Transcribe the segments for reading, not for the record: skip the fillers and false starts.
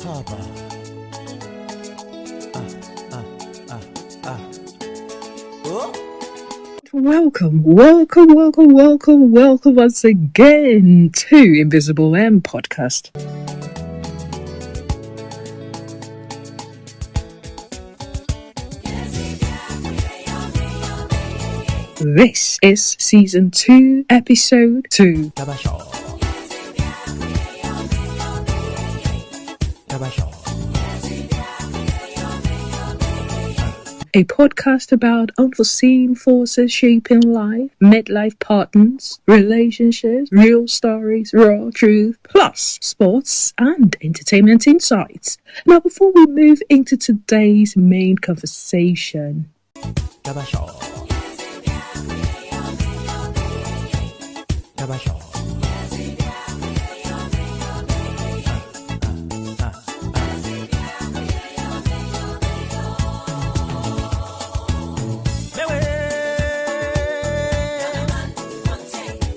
Harbour. Welcome once again to Invisible M Podcast. This is Season 2, Episode 2. A podcast about unforeseen forces shaping life, midlife partners, relationships, real stories, raw truth, plus sports and entertainment insights. Now, before we move into today's main conversation,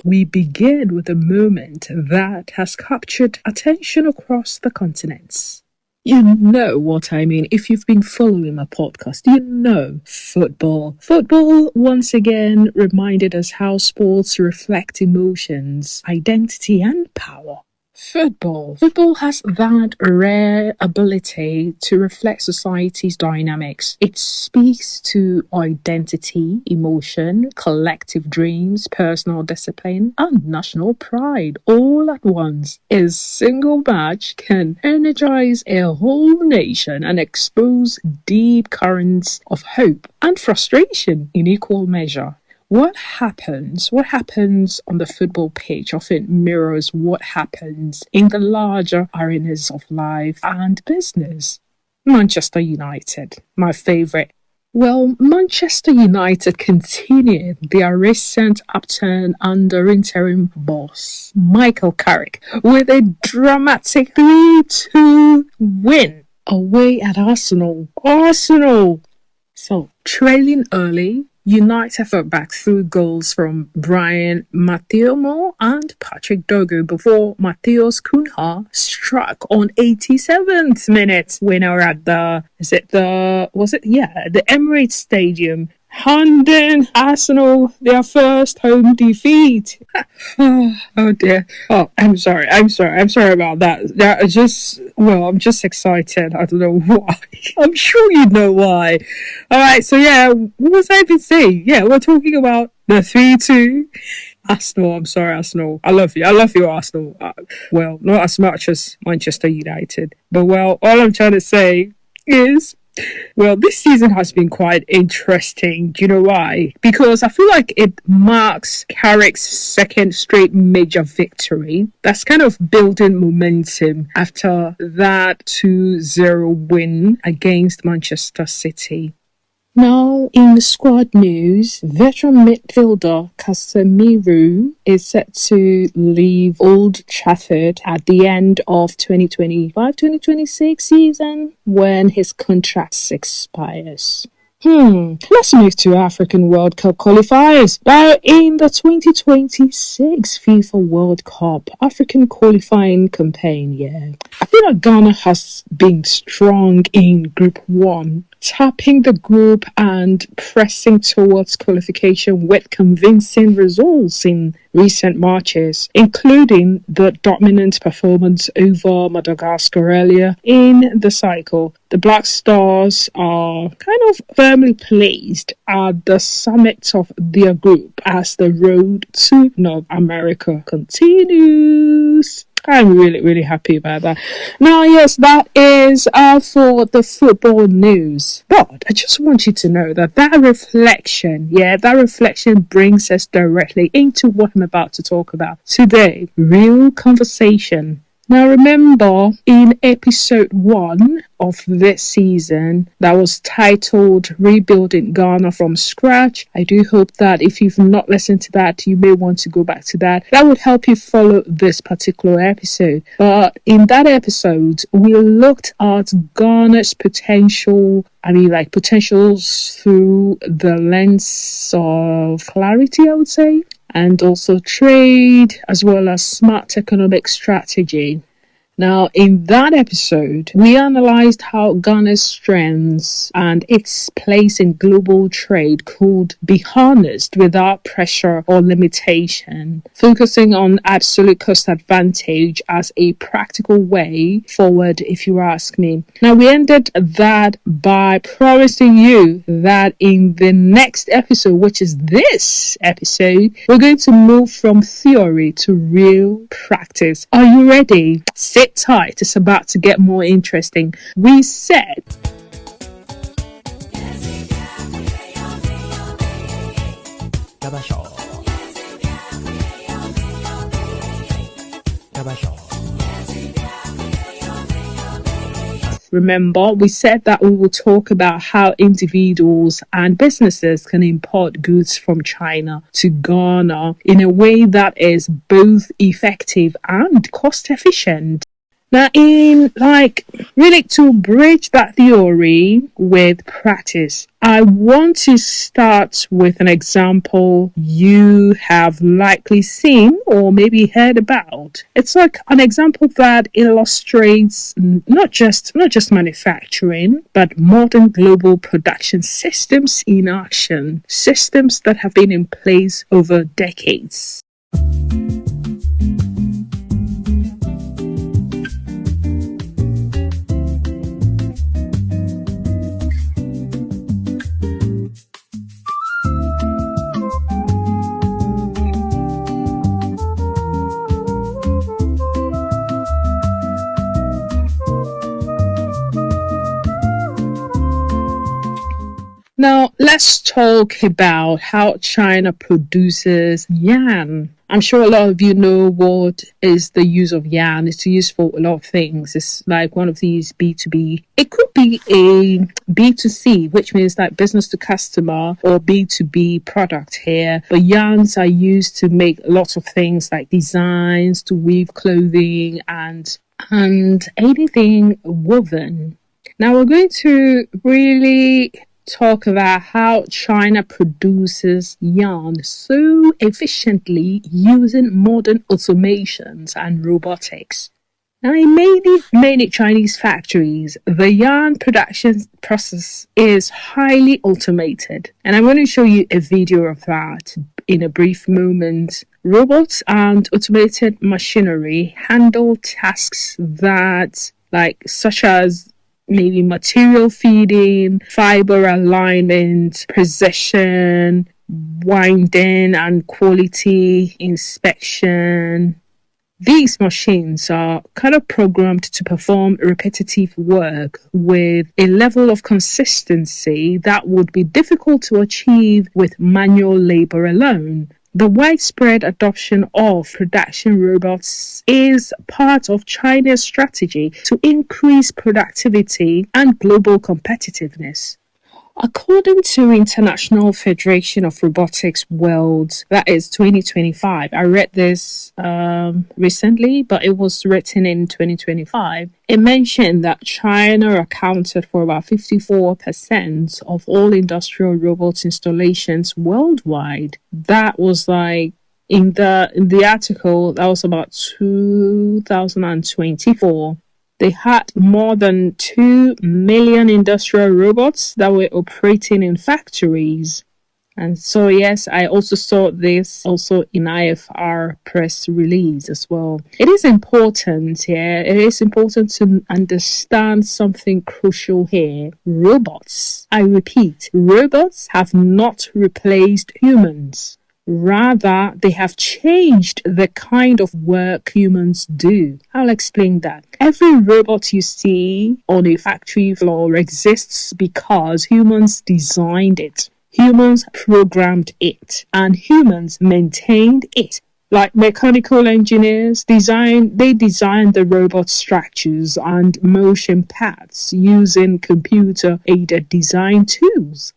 we begin with a moment that has captured attention across the continents. You know what I mean. If you've been following my podcast, you know football. Football, once again, reminded us how sports reflect emotions, identity, and power. Football has that rare ability to reflect society's dynamics. It speaks to identity, emotion, collective dreams, personal discipline, and national pride all at once. A single match can energize a whole nation and expose deep currents of hope and frustration in equal measure. What happens on the football pitch often mirrors what happens in the larger arenas of life and business. Manchester United, my favourite. Well, Manchester United continued their recent upturn under interim boss Michael Carrick with a dramatic 3-2 win away at Arsenal. So, trailing early, United fought back through goals from Brian Mathieu and Patrick Dogu before Matheus Cunha struck on 87th minute winner at the Emirates Stadium, handing Arsenal their first home defeat. Oh dear. Oh, I'm sorry about that. I'm just excited. I don't know why. I'm sure you know why. Alright, so what was I even saying? Yeah, we're talking about the 3-2. Arsenal, I'm sorry, Arsenal. I love you, Arsenal. Well, not as much as Manchester United. But all I'm trying to say is, this season has been quite interesting. Do you know why? Because I feel like it marks Carrick's second straight major victory. That's kind of building momentum after that 2-0 win against Manchester City. Now, in squad news, veteran midfielder Casemiro is set to leave Old Trafford at the end of 2025-2026 season when his contract expires. Let's move to African World Cup qualifiers. Now, in the 2026 FIFA World Cup African qualifying campaign, I feel like Ghana has been strong in Group 1, tapping the group and pressing towards qualification with convincing results in recent matches, including the dominant performance over Madagascar earlier in the cycle. The Black Stars are kind of firmly placed at the summit of their group as the road to North America continues. I'm really, really happy about that. Now, yes, that is for the football news. But I just want you to know that reflection brings us directly into what I'm about to talk about today. Real conversation. Now, remember in episode 1 of this season that was titled Rebuilding Ghana from Scratch. I do hope that if you've not listened to that, you may want to go back to that. That would help you follow this particular episode. But in that episode, we looked at Ghana's potentials through the lens of clarity, I would say, and also trade, as well as smart economic strategy. Now, in that episode, we analyzed how Ghana's strengths and its place in global trade could be harnessed without pressure or limitation, focusing on absolute cost advantage as a practical way forward, if you ask me. Now, we ended that by promising you that in the next episode, which is this episode, we're going to move from theory to real practice. Are you ready? Sit tight, it's about to get more interesting. We said remember, we said that we will talk about how individuals and businesses can import goods from China to Ghana in a way that is both effective and cost efficient. Now, really to bridge that theory with practice, I want to start with an example you have likely seen or maybe heard about. It's like an example that illustrates not just manufacturing, but modern global production systems in action, systems that have been in place over decades. Now, let's talk about how China produces yarn. I'm sure a lot of you know what is the use of yarn. It's used for a lot of things. It's like one of these B2B. It could be a B2C, which means like business to customer, or B2B product here. But yarns are used to make lots of things like designs, to weave clothing and anything woven. Now we're going to really talk about how China produces yarn so efficiently using modern automations and robotics. Now, in many Chinese factories, the yarn production process is highly automated. And I'm going to show you a video of that in a brief moment. Robots and automated machinery handle tasks such as maybe material feeding, fiber alignment, precision, winding, and quality inspection. These machines are kind of programmed to perform repetitive work with a level of consistency that would be difficult to achieve with manual labor alone. The widespread adoption of production robots is part of China's strategy to increase productivity and global competitiveness. According to International Federation of Robotics World, that is 2025. I read this recently, but it was written in 2025. It mentioned that China accounted for about 54% of all industrial robots installations worldwide. That was like in the article, that was about 2024. They had more than 2 million industrial robots that were operating in factories. And so, yes, I also saw this also in IFR press release as well. It is important here. It is important to understand something crucial here. Robots, I repeat, robots have not replaced humans. Rather, they have changed the kind of work humans do. I'll explain that. Every robot you see on a factory floor exists because humans designed it. Humans programmed it, and humans maintained it. Like mechanical engineers, they design the robot structures and motion paths using computer-aided design tools.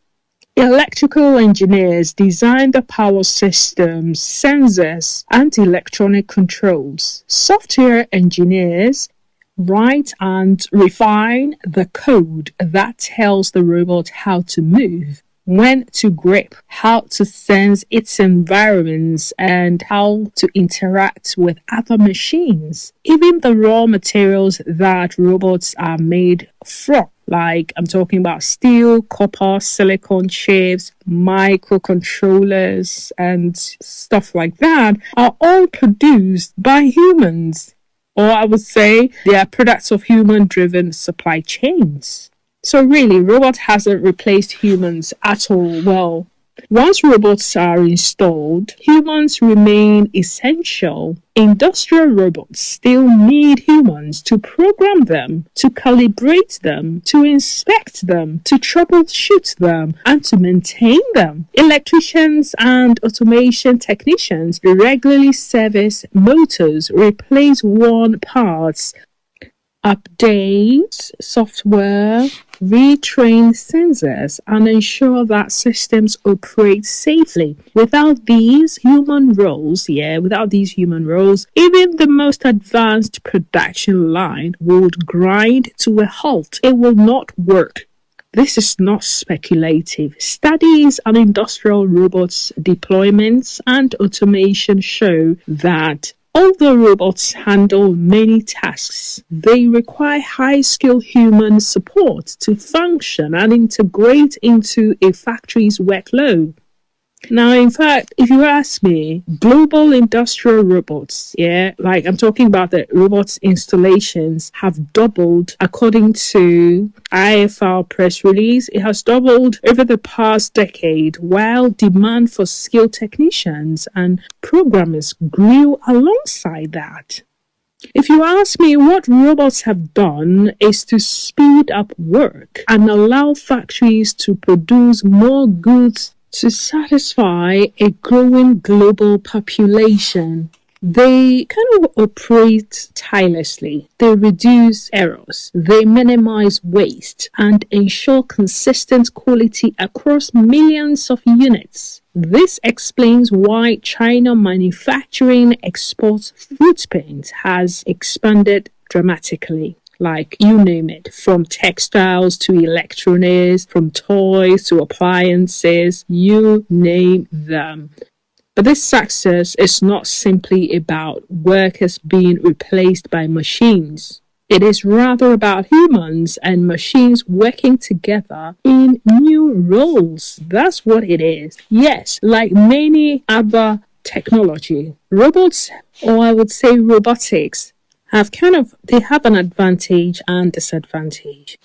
Electrical engineers design the power systems, sensors, and electronic controls. Software engineers write and refine the code that tells the robot how to move. when to grip, how to sense its environments, and how to interact with other machines. Even the raw materials that robots are made from, like I'm talking about steel, copper, silicon chips, microcontrollers, and stuff like that, are all produced by humans. Or I would say they are products of human-driven supply chains. So really, robot hasn't replaced humans at all. Well, once robots are installed, humans remain essential. Industrial robots still need humans to program them, to calibrate them, to inspect them, to troubleshoot them, and to maintain them. Electricians and automation technicians regularly service motors, replace worn parts, update software, retrain sensors, and ensure that systems operate safely. Without these human roles, even the most advanced production line would grind to a halt. It will not work. This is not speculative. Studies on industrial robots deployments and automation show that although robots handle many tasks, they require high-skilled human support to function and integrate into a factory's workload. Now, in fact, if you ask me, global industrial robots, like I'm talking about the robots installations, have doubled according to IFR press release. It has doubled over the past decade, while demand for skilled technicians and programmers grew alongside that. If you ask me, what robots have done is to speed up work and allow factories to produce more goods to satisfy a growing global population. They kind of operate tirelessly. They reduce errors. They minimize waste and ensure consistent quality across millions of units. This explains why China manufacturing exports footprint has expanded dramatically. Like, you name it, from textiles to electronics, from toys to appliances, you name them. But this success is not simply about workers being replaced by machines. It is rather about humans and machines working together in new roles. That's what it is. Yes, like many other technology, robots, or I would say robotics, they have an advantage and disadvantage.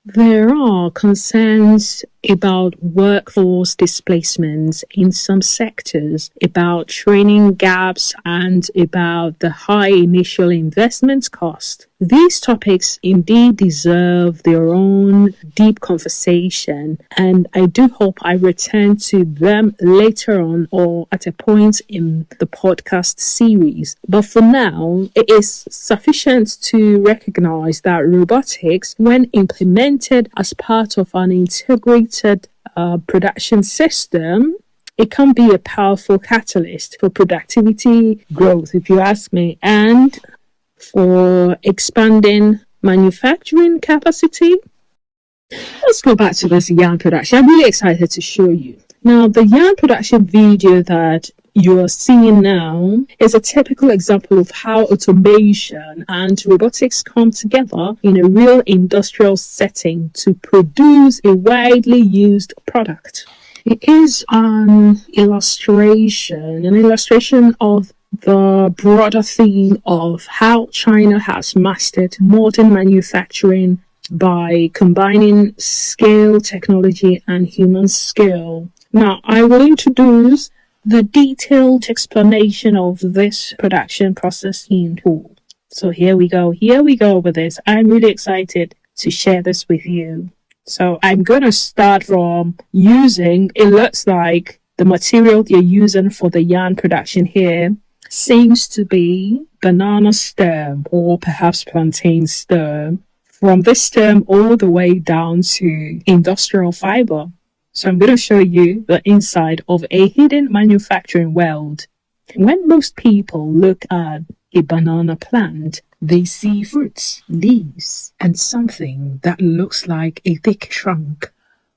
There are concerns about workforce displacements in some sectors, about training gaps, and about the high initial investment cost. These topics indeed deserve their own deep conversation, and I do hope I return to them later on or at a point in the podcast series. But for now, it is sufficient to recognize that robotics, when implemented as part of an integrated production system, it can be a powerful catalyst for productivity growth, if you ask me, and for expanding manufacturing capacity. Let's go back to this yarn production. I'm really excited to show you. Now, the yarn production video that you are seeing now is a typical example of how automation and robotics come together in a real industrial setting to produce a widely used product. It is an illustration of the broader theme of how China has mastered modern manufacturing by combining scale, technology, and human skill. Now, I will introduce the detailed explanation of this production processing tool. So here we go with this. I'm really excited to share this with you. So I'm going to start from it looks like the material they're using for the yarn production here seems to be banana stem or perhaps plantain stem. From this stem all the way down to industrial fiber. So I'm going to show you the inside of a hidden manufacturing world. When most people look at a banana plant, they see fruits, leaves, and something that looks like a thick trunk.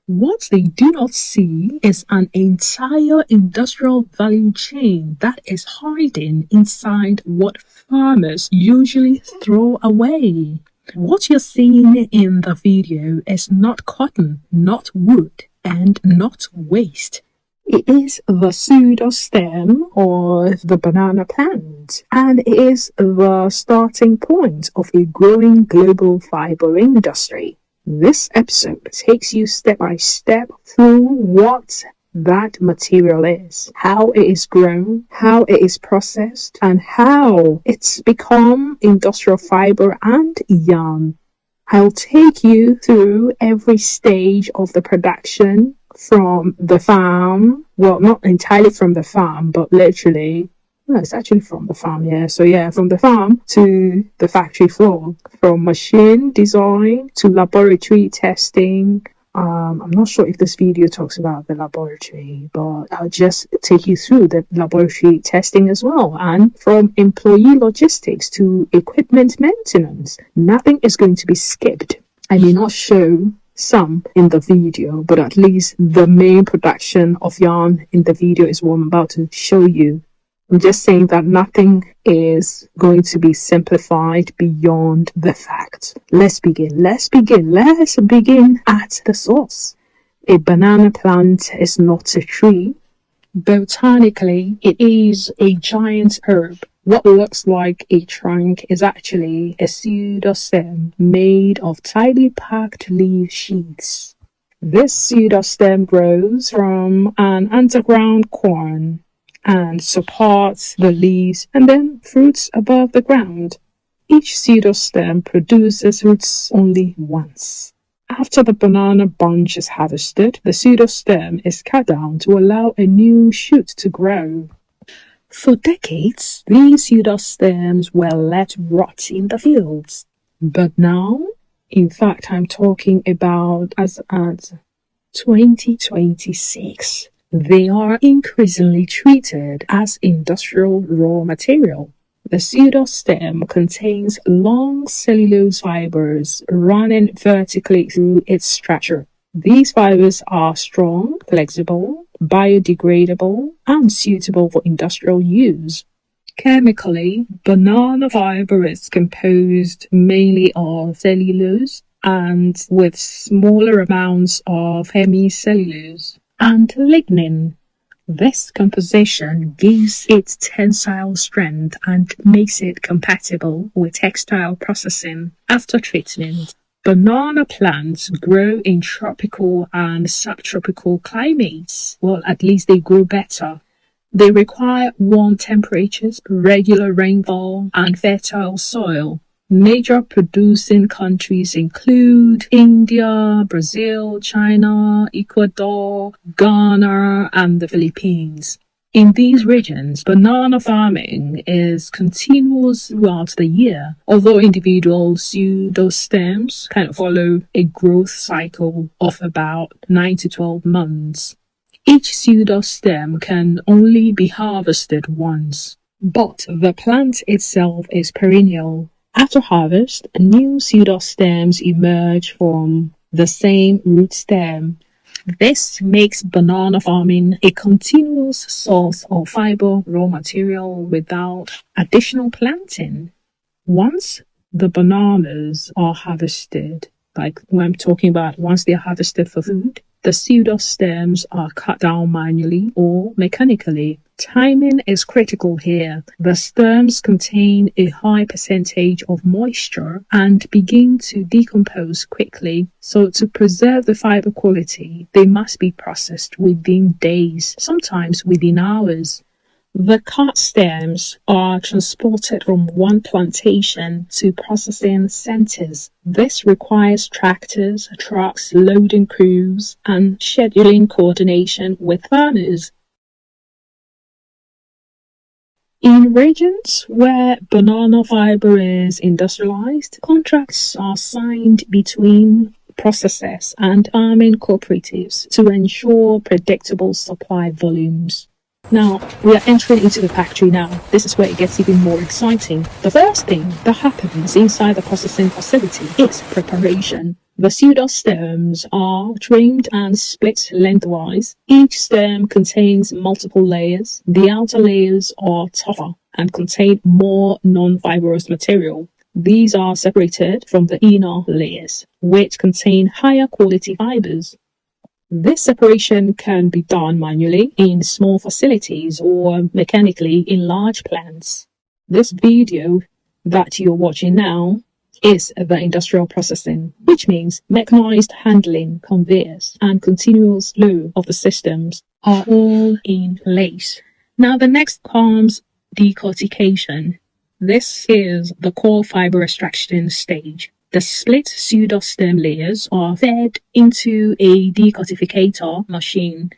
What they do not see is an entire industrial value chain that is hiding inside what farmers usually throw away. What you're seeing in the video is not cotton, not wood, and not waste. It is the pseudostem or the banana plant, and it is the starting point of a growing global fiber industry. This episode takes you step by step through what that material is, how it is grown, how it is processed, and how it's become industrial fiber and yarn. I'll take you through every stage of the production from the farm. Well, not entirely from the farm, but literally, no, it's actually from the farm, yeah. So yeah, from the farm to the factory floor, from machine design to laboratory testing. I'm not sure if this video talks about the laboratory, but I'll just take you through the laboratory testing as well. And from employee logistics to equipment maintenance, nothing is going to be skipped. I may not show some in the video, but at least the main production of yarn in the video is what I'm about to show you. I'm just saying that nothing is going to be simplified beyond the fact. Let's begin at the source. A banana plant is not a tree. Botanically, it is a giant herb. What looks like a trunk is actually a pseudostem made of tightly packed leaf sheaths. This pseudostem grows from an underground corm and supports the leaves and then fruits above the ground. Each pseudostem produces roots only once. After the banana bunch is harvested, the pseudostem is cut down to allow a new shoot to grow. For decades, these pseudostems were let rot in the fields. But now, in fact, I'm talking about as at 2026, they are increasingly treated as industrial raw material. The pseudostem contains long cellulose fibers running vertically through its structure. These fibers are strong, flexible, biodegradable, and suitable for industrial use. Chemically, banana fiber is composed mainly of cellulose and with smaller amounts of hemicellulose and lignin. This composition gives it tensile strength and makes it compatible with textile processing after treatment. Banana plants grow in tropical and subtropical climates. Well, at least they grow better. They require warm temperatures, regular rainfall, and fertile soil. Major producing countries include India, Brazil, China, Ecuador, Ghana, and the Philippines. In these regions, banana farming is continuous throughout the year, although individual pseudostems kind of follow a growth cycle of about 9 to 12 months. Each pseudostem can only be harvested once, but the plant itself is perennial. After harvest, new pseudostems emerge from the same root stem. This makes banana farming a continuous source of fiber raw material without additional planting. Once the bananas are harvested, like when I'm talking about once they're harvested for food, the pseudostems are cut down manually or mechanically. Timing is critical here. The stems contain a high percentage of moisture and begin to decompose quickly. So to preserve the fiber quality, they must be processed within days, sometimes within hours. The cut stems are transported from one plantation to processing centers. This requires tractors, trucks, loading crews, and scheduling coordination with farmers. In regions where banana fiber is industrialized, contracts are signed between processors and farming cooperatives to ensure predictable supply volumes. Now, we are entering into the factory now. This is where it gets even more exciting. The first thing that happens inside the processing facility is preparation. The pseudostems are trimmed and split lengthwise. Each stem contains multiple layers. The outer layers are tougher and contain more non-fibrous material. These are separated from the inner layers, which contain higher quality fibers. This separation can be done manually in small facilities or mechanically in large plants. This video that you're watching now is the industrial processing, which means mechanized handling, conveyors, and continuous flow of the systems are all in place. Now the next comes decortication. This is the core fiber extraction stage. The split pseudostem layers are fed into a decortificator machine.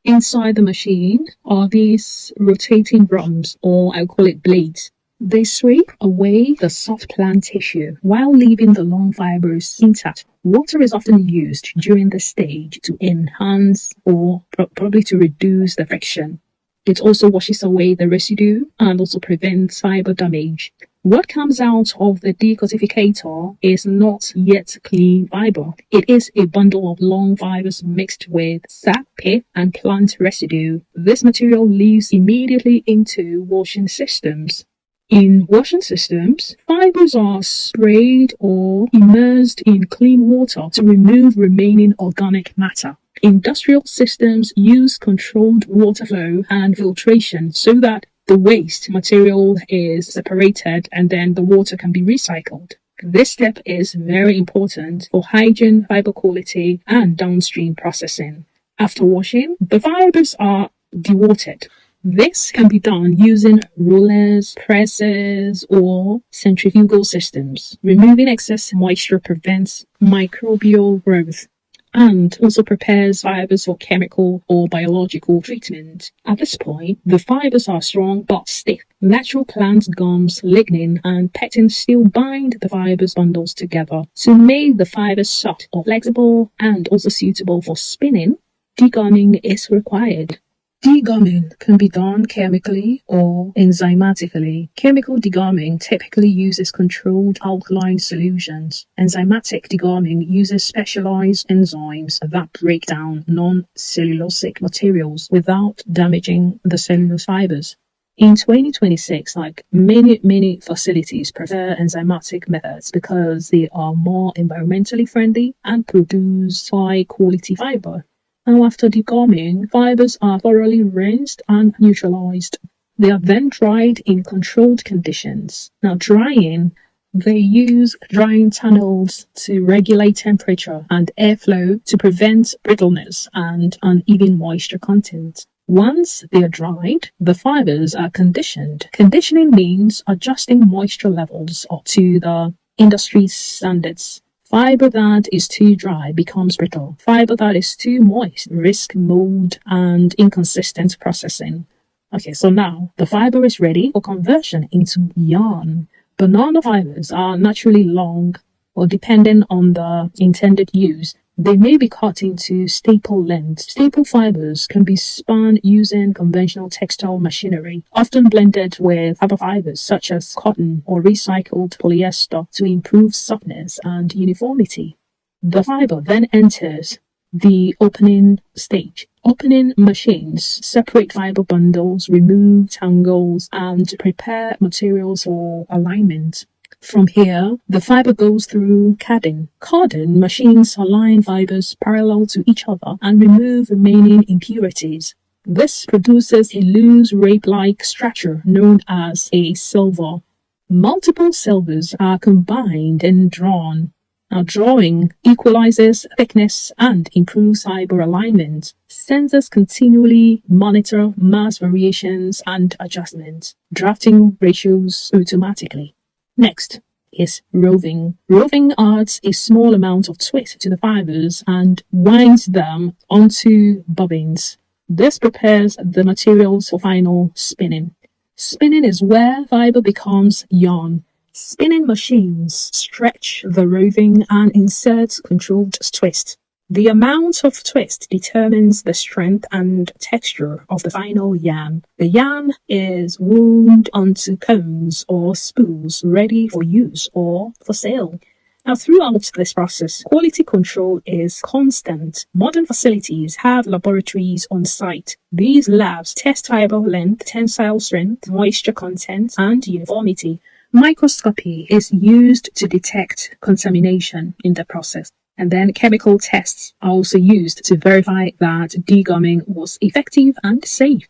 Inside the machine are these rotating drums, or I'll call it blades. They sweep away the soft plant tissue while leaving the long fibers intact. Water is often used during this stage to enhance or probably to reduce the friction. It also washes away the residue and also prevents fiber damage. What comes out of the decortificator is not yet clean fiber. It is a bundle of long fibers mixed with sap, pith, and plant residue. This material leaves immediately into washing systems. In washing systems, fibers are sprayed or immersed in clean water to remove remaining organic matter. Industrial systems use controlled water flow and filtration so that the waste material is separated and then the water can be recycled. This step is very important for hygiene, fiber quality, and downstream processing. After washing, the fibers are dewatered. This can be done using rollers, presses, or centrifugal systems. Removing excess moisture prevents microbial growth and also prepares fibers for chemical or biological treatment. At this point, the fibers are strong but stiff. Natural plant gums, lignin, and pectin still bind the fibers bundles together to make the fibers soft or flexible and also suitable for spinning. Degumming is required. Degumming can be done chemically or enzymatically. Chemical degumming typically uses controlled alkaline solutions. Enzymatic degumming uses specialized enzymes that break down non-cellulosic materials without damaging the cellulose fibers. In 2026, many facilities prefer enzymatic methods because they are more environmentally friendly and produce high quality fiber. Now, after degumming, fibers are thoroughly rinsed and neutralized. They are then dried in controlled conditions. Now, drying, they use drying tunnels to regulate temperature and airflow to prevent brittleness and uneven moisture content. Once they are dried, the fibers are conditioned. Conditioning means adjusting moisture levels up to the industry standards. Fiber that is too dry becomes brittle. Fiber that is too moist risks mold and inconsistent processing. Okay, so now the fiber is ready for conversion into yarn. Banana fibers are naturally long, or depending on the intended use, they may be cut into staple lengths. Staple fibers can be spun using conventional textile machinery, often blended with other fibers such as cotton or recycled polyester to improve softness and uniformity. The fiber then enters the opening stage. Opening machines separate fiber bundles, remove tangles, and prepare materials for alignment. From here, the fiber goes through carding. Carding machines align fibers parallel to each other and remove remaining impurities. This produces a loose rape-like structure known as a silver. Multiple silvers are combined and drawn. Now, drawing equalizes thickness and improves fiber alignment. Sensors continually monitor mass variations and adjustments, drafting ratios automatically. Next is roving. Roving adds a small amount of twist to the fibers and winds them onto bobbins. This prepares the materials for final spinning. Spinning is where fiber becomes yarn. Spinning machines stretch the roving and insert controlled twist. The amount of twist determines the strength and texture of the final yarn. The yarn is wound onto cones or spools ready for use or for sale. Now, throughout this process, quality control is constant. Modern facilities have laboratories on site. These labs test fiber length, tensile strength, moisture content, and uniformity. Microscopy is used to detect contamination in the process. And then chemical tests are also used to verify that degumming was effective and safe.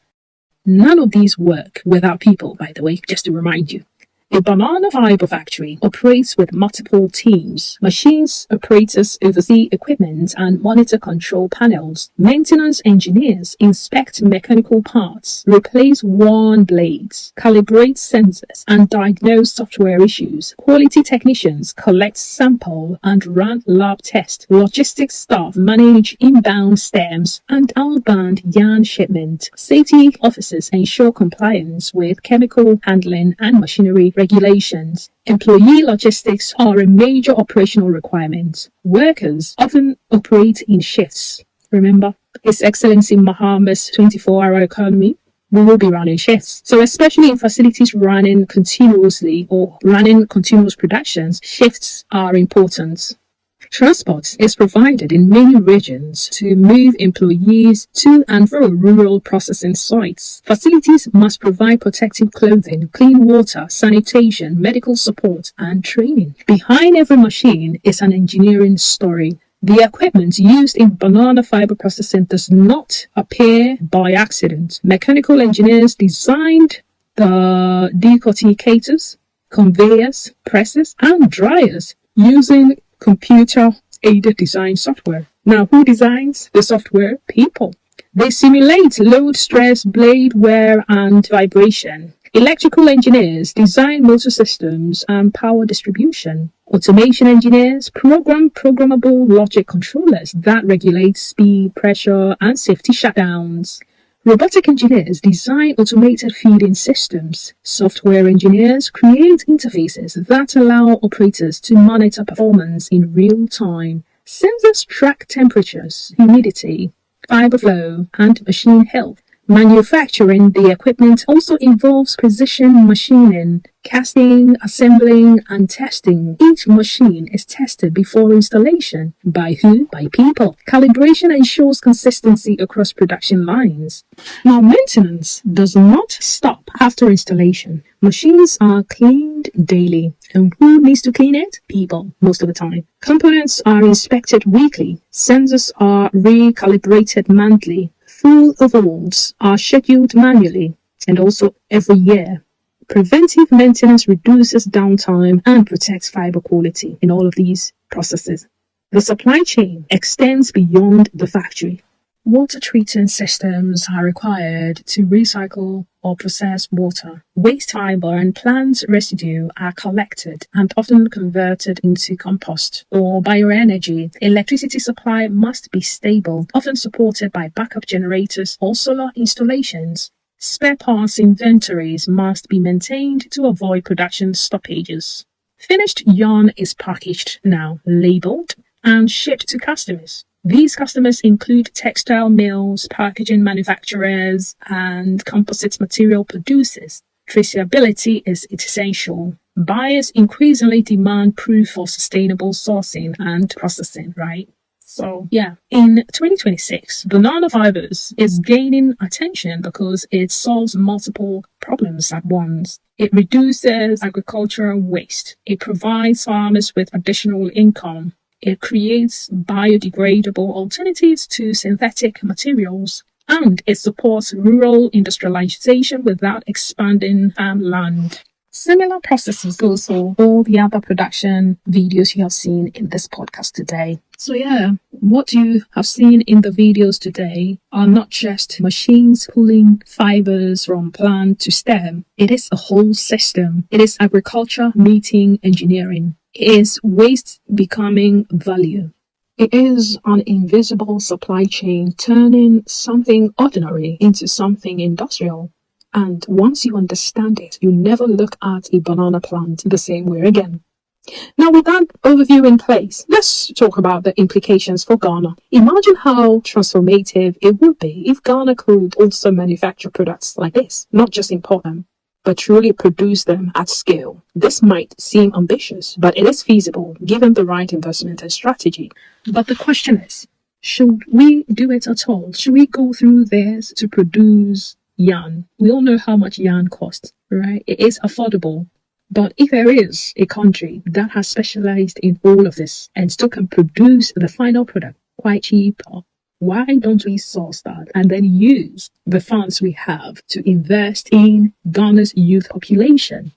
None of these work without people, by the way, just to remind you. A banana fiber factory operates with multiple teams. Machines operators oversee equipment and monitor control panels. Maintenance engineers inspect mechanical parts, replace worn blades, calibrate sensors, and diagnose software issues. Quality technicians collect sample and run lab tests. Logistics staff manage inbound stems and outbound yarn shipment. Safety officers ensure compliance with chemical handling and machinery regulations. Employee logistics are a major operational requirement. Workers often operate in shifts. Remember, His Excellency Mahama's 24-hour economy? We will be running shifts. So especially in facilities running continuously or running continuous productions, shifts are important. Transport is provided in many regions to move employees to and from rural processing sites. Facilities must provide protective clothing, clean water, sanitation, medical support, and training. Behind every machine is an engineering story. The equipment used in banana fiber processing does not appear by accident. Mechanical engineers designed the decorticators, conveyors, presses, and dryers using computer-aided design software. Now, who designs the software? People. They simulate load, stress, blade wear, and vibration. Electrical engineers design motor systems and power distribution. Automation engineers program programmable logic controllers that regulate speed, pressure, and safety shutdowns. Robotic engineers design automated feeding systems. Software engineers create interfaces that allow operators to monitor performance in real time. Sensors track temperatures, humidity, fiber flow, and machine health. Manufacturing the equipment also involves precision machining, casting, assembling, and testing. Each machine is tested before installation. By who? By people. Calibration ensures consistency across production lines. Now, maintenance does not stop after installation. Machines are cleaned daily. And who needs to clean it? People, most of the time. Components are inspected weekly. Sensors are recalibrated monthly. Full overhauls are scheduled manually and also every year. Preventive maintenance reduces downtime and protects fiber quality in all of these processes. The supply chain extends beyond the factory. Water treatment systems are required to recycle or process water. Waste fiber and plant residue are collected and often converted into compost or bioenergy. Electricity supply must be stable, often supported by backup generators or solar installations. Spare parts inventories must be maintained to avoid production stoppages. Finished yarn is packaged now, labeled, and shipped to customers. These customers include textile mills, packaging manufacturers, and composite material producers. Traceability is essential. Buyers increasingly demand proof for sustainable sourcing and processing, right? So, yeah, in 2026, banana fibers is gaining attention because it solves multiple problems at once. It reduces agricultural waste. It provides farmers with additional income. It creates biodegradable alternatives to synthetic materials, and it supports rural industrialization without expanding farmland. Similar processes goes for all the other production videos you have seen in this podcast today. So yeah, what you have seen in the videos today are not just machines pulling fibers from plant to stem. It is a whole system. It is agriculture meeting engineering. It is waste becoming value. It is an invisible supply chain turning something ordinary into something industrial. And once you understand it, you never look at a banana plant the same way again. Now, with that overview in place, let's talk about the implications for Ghana. Imagine how transformative it would be if Ghana could also manufacture products like this, not just import them. but truly produce them at scale. This might seem ambitious, but it is feasible given the right investment and strategy. But the question is, should we do it at all? Should we go through this to produce yarn? We all know how much yarn costs, right? It is affordable. But if there is a country that has specialized in all of this and still can produce the final product quite cheaper, why don't we source that and then use the funds we have to invest in Ghana's youth population?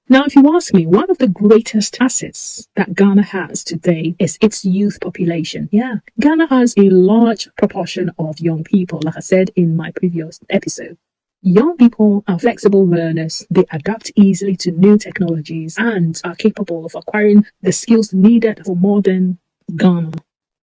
Now, if you ask me, one of the greatest assets that Ghana has today is its youth population. Yeah, Ghana has a large proportion of young people, like I said in my previous episode. Young people are flexible learners. They adapt easily to new technologies and are capable of acquiring the skills needed for modern Ghana.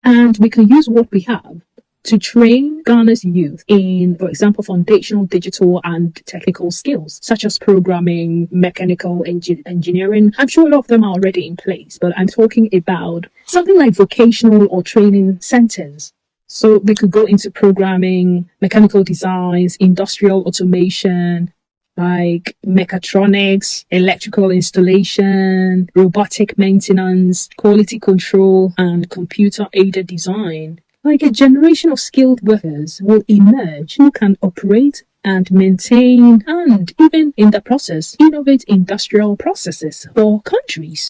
And we can use what we have to train Ghana's youth in, for example, foundational digital and technical skills, such as programming, mechanical engineering. I'm sure a lot of them are already in place, but I'm talking about something like vocational or training centers. So they could go into programming, mechanical designs, industrial automation, like mechatronics, electrical installation, robotic maintenance, quality control, and computer-aided design. Like a generation of skilled workers will emerge who can operate and maintain and even in the process innovate industrial processes for countries.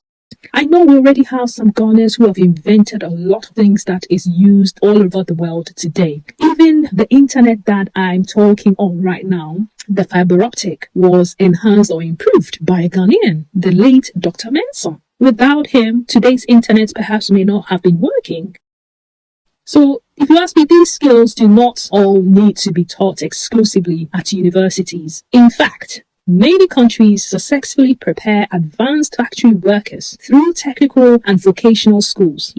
I know we already have some Ghanaians who have invented a lot of things that is used all over the world today. Even the internet that I'm talking on right now, the fiber optic, was enhanced or improved by a Ghanaian, the late Dr. Mensah. Without him, today's internet perhaps may not have been working. So, if you ask me, these skills do not all need to be taught exclusively at universities. In fact, many countries successfully prepare advanced factory workers through technical and vocational schools,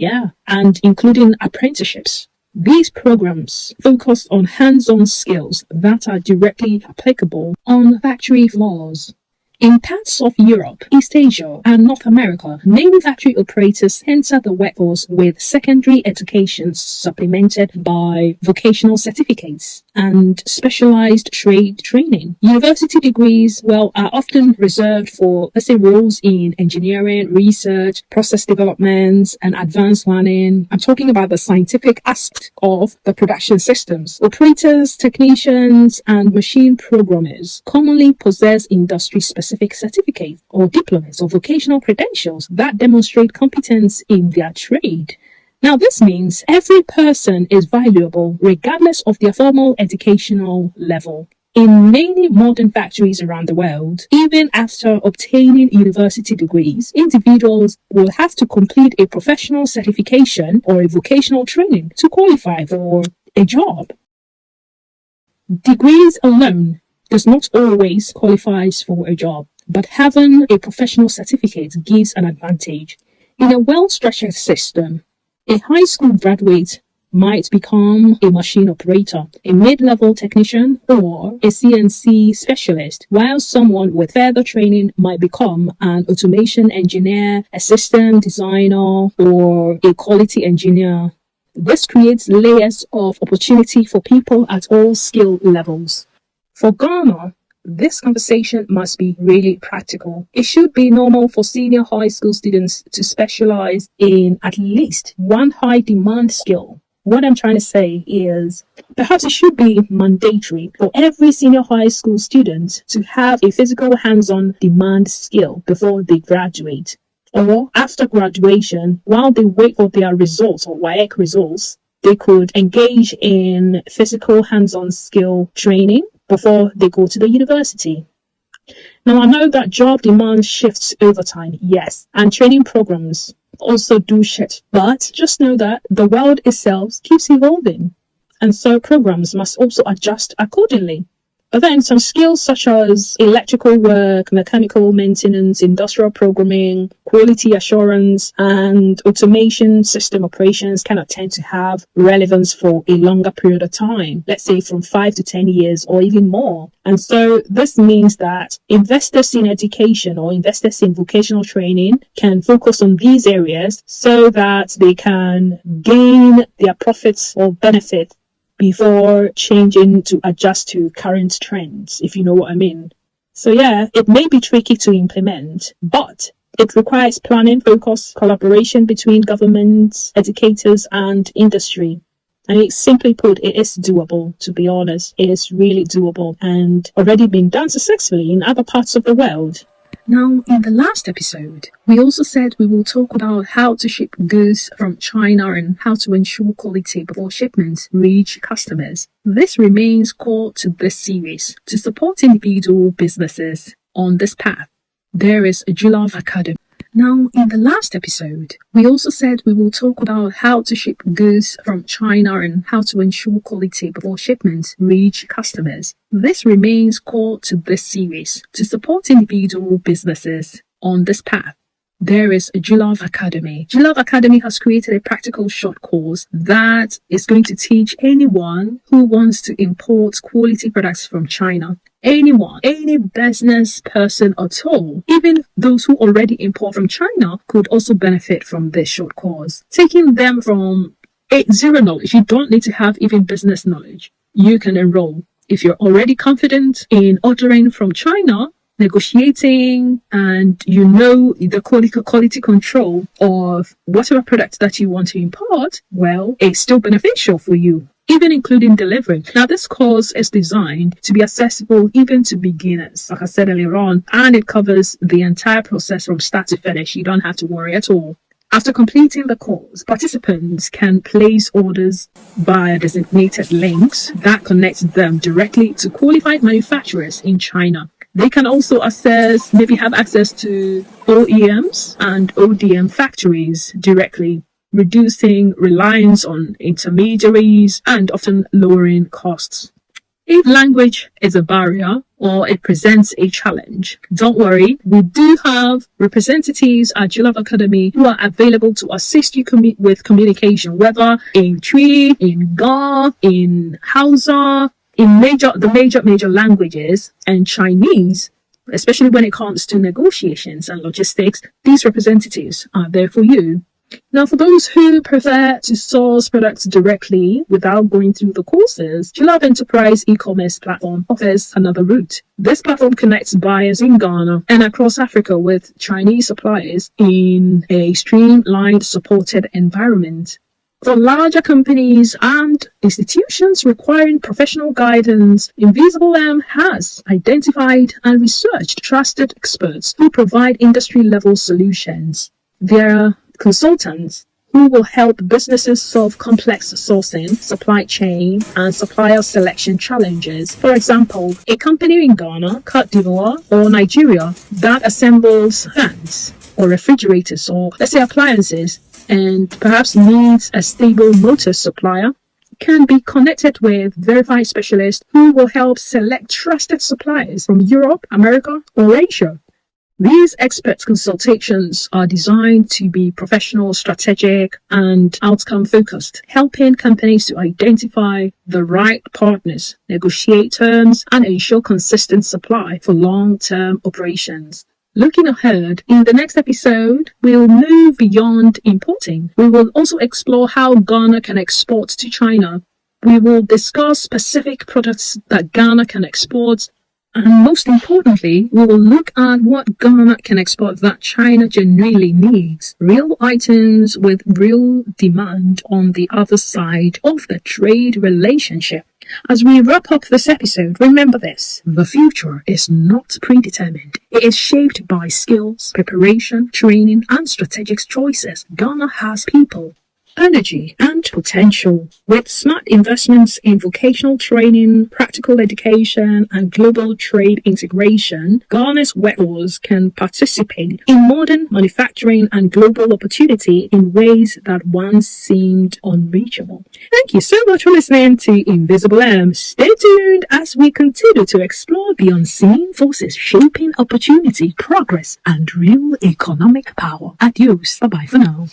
and including apprenticeships. These programs focus on hands-on skills that are directly applicable on factory floors. In parts of Europe, East Asia, and North America, many factory operators enter the workforce with secondary education supplemented by vocational certificates and specialized trade training. University degrees, are often reserved for, roles in engineering, research, process development, and advanced learning. I'm talking about the scientific aspect of the production systems. Operators, technicians, and machine programmers commonly possess industry-specific certificates or diplomas or vocational credentials that demonstrate competence in their trade. Now, this means every person is valuable regardless of their formal educational level. In many modern factories around the world, even after obtaining university degrees, individuals will have to complete a professional certification or a vocational training to qualify for a job. Degrees alone does not always qualify for a job, but having a professional certificate gives an advantage. In a well-structured system, a high school graduate might become a machine operator, a mid-level technician, or a CNC specialist, while someone with further training might become an automation engineer, a system designer, or a quality engineer. This creates layers of opportunity for people at all skill levels. For Ghana, this conversation must be really practical. It should be normal for senior high school students to specialize in at least one high demand skill. What I'm trying to say is perhaps it should be mandatory for every senior high school student to have a physical hands-on demand skill before they graduate. Or after graduation, while they wait for their results or WAEC results, they could engage in physical hands-on skill training before they go to the university. Now, I know that job demand shifts over time, yes, and training programs also do shift, but just know that the world itself keeps evolving, and so programs must also adjust accordingly. But then some skills such as electrical work, mechanical maintenance, industrial programming, quality assurance, and automation system operations cannot tend to have relevance for a longer period of time, let's say from 5 to 10 years or even more. And so this means that investors in education or investors in vocational training can focus on these areas so that they can gain their profits or benefit before changing to adjust to current trends, if you know what I mean. So yeah, it may be tricky to implement, but it requires planning, focus, collaboration between governments, educators, and industry. And simply put, it is doable, to be honest. It is really doable and already been done successfully in other parts of the world. Now, in the last episode, we also said we will talk about how to ship goods from China and how to ensure quality before shipments reach customers. This remains core to this series. To support individual businesses on this path, there is a Julaf Academy. Now, in the last episode, we also said we will talk about how to ship goods from China and how to ensure quality before shipments reach customers. This remains core to this series. To support individual businesses on this path, there is a Julaf Academy. Julaf Academy has created a practical short course that is going to teach anyone who wants to import quality products from China. Anyone, any business person at all, even those who already import from China could also benefit from this short course. Taking them from zero knowledge, you don't need to have even business knowledge. You can enroll. If you're already confident in ordering from China, negotiating, and you know the quality control of whatever product that you want to import, well, it's still beneficial for you, even including delivery. Now, this course is designed to be accessible even to beginners, like I said earlier on, and it covers the entire process from start to finish. You don't have to worry at all. After completing the course, participants can place orders via designated links that connect them directly to qualified manufacturers in China. They can also have access to OEMs and ODM factories directly, reducing reliance on intermediaries and often lowering costs. If language is a barrier or it presents a challenge, don't worry. We do have representatives at Julaf Academy who are available to assist you with communication, whether in Twi, in Ga, in Hausa, in the major languages, and Chinese, especially when it comes to negotiations and logistics. These representatives are there for you. Now, for those who prefer to source products directly without going through the courses, Julaf Enterprise e-commerce platform offers another route. This platform connects buyers in Ghana and across Africa with Chinese suppliers in a streamlined, supported environment. For larger companies and institutions requiring professional guidance, Invisible M has identified and researched trusted experts who provide industry-level solutions. Their consultants who will help businesses solve complex sourcing, supply chain, and supplier selection challenges. For example, a company in Ghana, Cote d'Ivoire, or Nigeria that assembles fans or refrigerators or, let's say, appliances, and perhaps needs a stable motor supplier, can be connected with verified specialists who will help select trusted suppliers from Europe, America, or Asia. These expert consultations are designed to be professional, strategic, and outcome-focused, helping companies to identify the right partners, negotiate terms, and ensure consistent supply for long-term operations. Looking ahead, in the next episode, we'll move beyond importing. We will also explore how Ghana can export to China. We will discuss specific products that Ghana can export. And most importantly, we will look at what Ghana can export that China genuinely needs. Real items with real demand on the other side of the trade relationship. As we wrap up this episode, remember this: the future is not predetermined. It is shaped by skills, preparation, training, and strategic choices. Ghana has people, energy, and potential. With smart investments in vocational training, practical education, and global trade integration, Ghana's workforce can participate in modern manufacturing and global opportunity in ways that once seemed unreachable. Thank you so much for listening to Invisible M. Stay tuned as we continue to explore the unseen forces shaping opportunity, progress, and real economic power. Adios. Bye-bye for now.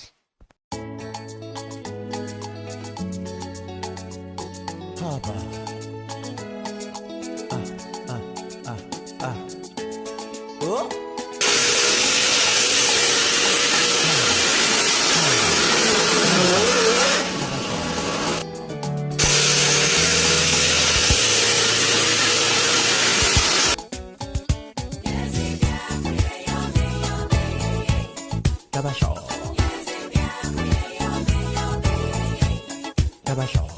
Tabashaw. Tabashaw.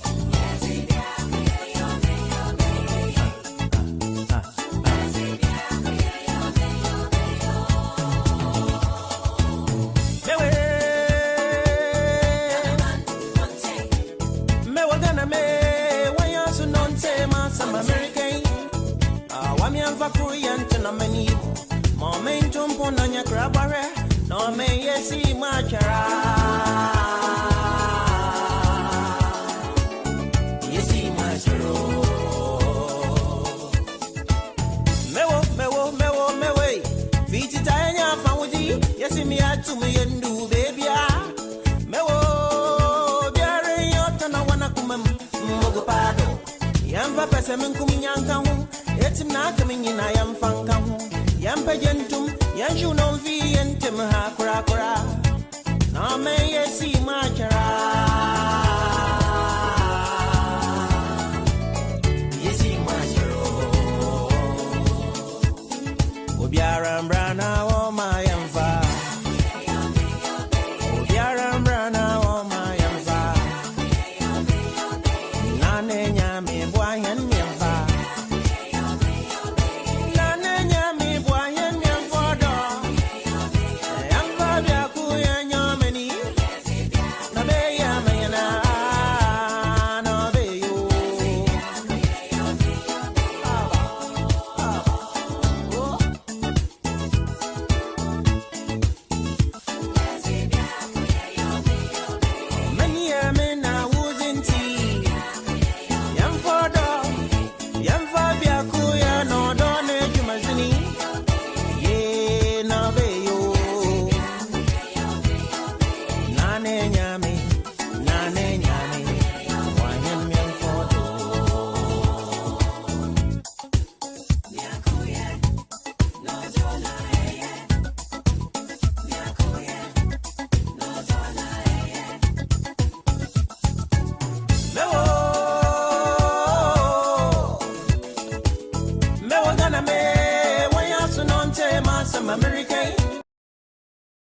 No me yesi machara yesi macharo mewo viti tanya fawudi yesi mi atu me yendu baby mewo biare yota na wana kumam mogo pado yamba pesa men kuminyanka hu etim na kaminyi na yamfanka hu yamba jentum yanju no vi entem ha kura kura na me yesi machara yesi macharo obiara mbrana o ma yamfa obiara mbrana o ma yamfa na ne nya me bwa hen yamfa American